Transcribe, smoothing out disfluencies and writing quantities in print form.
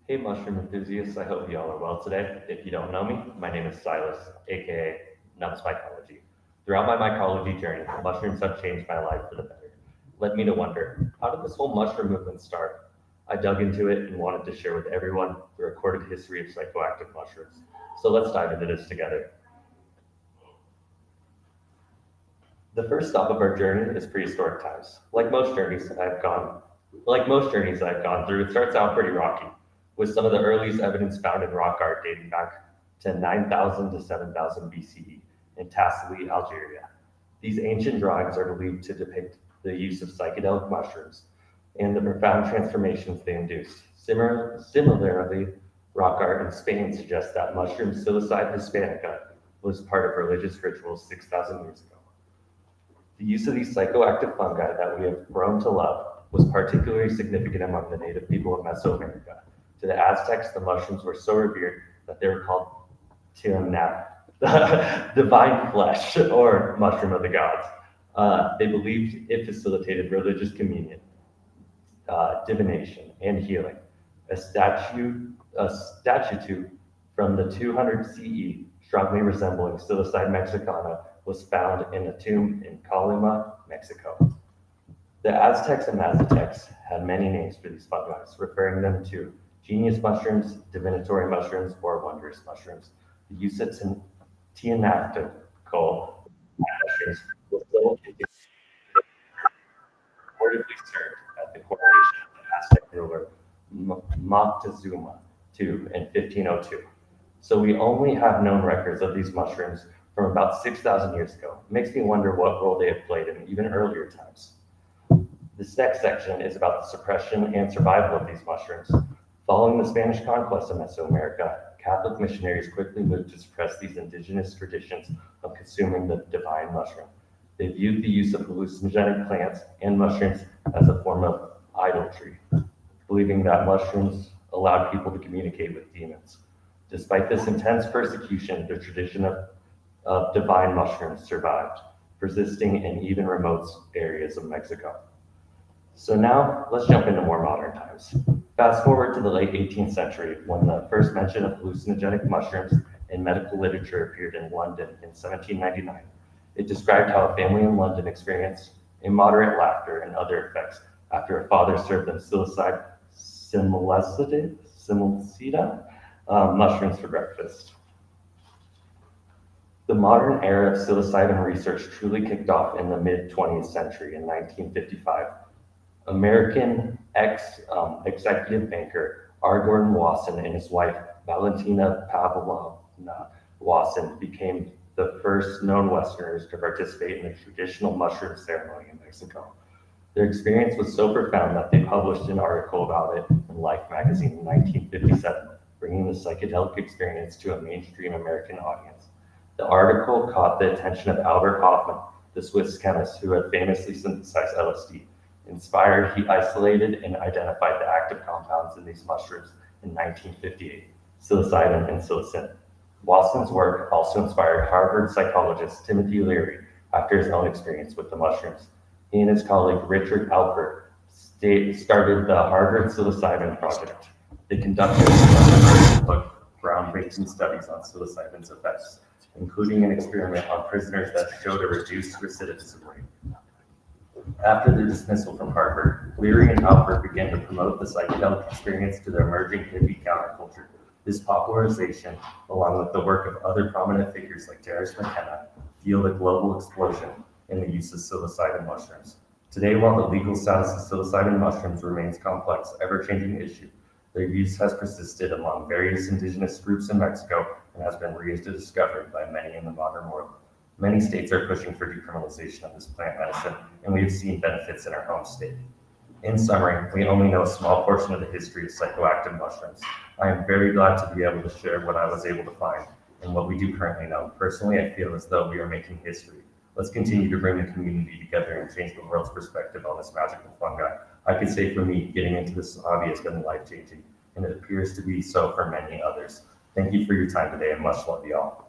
Hey, mushroom enthusiasts, I hope you all are well today. If you don't know me, my name is Silas, aka Nuts Mycology. Throughout my mycology journey, mushrooms have changed my life for the better. Led me to wonder, how did this whole mushroom movement start? I dug into it and wanted to share with everyone the recorded history of psychoactive mushrooms. So let's dive into this together. The first stop of our journey is prehistoric times. Like most journeys I've gone through, it starts out pretty rocky, with some of the earliest evidence found in rock art dating back to 9000 to 7000 BCE in Tassili, Algeria. These ancient drawings are believed to depict the use of psychedelic mushrooms and the profound transformations they induced. Similarly, rock art in Spain suggests that mushroom Psilocybin hispanica was part of religious rituals 6,000 years ago. The use of these psychoactive fungi that we have grown to love was particularly significant among the native people of Mesoamerica. To the Aztecs, the mushrooms were so revered that they were called Tiamnat, the divine flesh, or mushroom of the gods. They believed it facilitated religious communion, divination, and healing. A statue from the 200 CE, strongly resembling Psilocybin mexicana, was found in a tomb in Colima, Mexico. The Aztecs and Mazateks had many names for these fungi, referring them to genius mushrooms, divinatory mushrooms, or wondrous mushrooms. The use of tianatical mushrooms was so reportedly served at the coronation of the Aztec ruler Moctezuma II in 1502. So we only have known records of these mushrooms from about 6,000 years ago. It makes me wonder what role they have played in even earlier times. This next section is about the suppression and survival of these mushrooms. Following the Spanish conquest of Mesoamerica, Catholic missionaries quickly moved to suppress these indigenous traditions of consuming the divine mushroom. They viewed the use of hallucinogenic plants and mushrooms as a form of idolatry, believing that mushrooms allowed people to communicate with demons. Despite this intense persecution, the tradition of divine mushrooms survived, persisting in even remote areas of Mexico. So now let's jump into more modern times. Fast forward to the late 18th century when the first mention of hallucinogenic mushrooms in medical literature appeared in London in 1799. It described how a family in London experienced immoderate laughter and other effects after a father served them psilocybin simulacida mushrooms for breakfast. The modern era of psilocybin research truly kicked off in the mid 20th century in 1955. American executive banker R. Gordon Wasson and his wife Valentina Pavlovna Wasson became the first known Westerners to participate in a traditional mushroom ceremony in Mexico. Their experience was so profound that they published an article about it in Life magazine in 1957, bringing the psychedelic experience to a mainstream American audience. The article caught the attention of Albert Hofmann, the Swiss chemist who had famously synthesized LSD. Inspired, he isolated and identified the active compounds in these mushrooms in 1958, psilocybin and psilocin. Watson's work also inspired Harvard psychologist Timothy Leary after his own experience with the mushrooms. He and his colleague Richard Alpert started the Harvard Psilocybin Project. They conducted groundbreaking studies on psilocybin's effects, including an experiment on prisoners that showed a reduced recidivism rate. After their dismissal from Harvard, Leary and Alpert began to promote the psychedelic experience to the emerging hippie counterculture. This popularization, along with the work of other prominent figures like Terence McKenna, fueled a global explosion in the use of psilocybin mushrooms. Today, while the legal status of psilocybin mushrooms remains complex, ever-changing issue, their use has persisted among various indigenous groups in Mexico and has been rediscovered by many in the modern world. Many states are pushing for decriminalization of this plant medicine, and we have seen benefits in our home state. In summary, we only know a small portion of the history of psychoactive mushrooms. I am very glad to be able to share what I was able to find and what we do currently know. Personally, I feel as though we are making history. Let's continue to bring the community together and change the world's perspective on this magical fungi. I could say for me, getting into this hobby has been life-changing, and it appears to be so for many others. Thank you for your time today, and much love, y'all.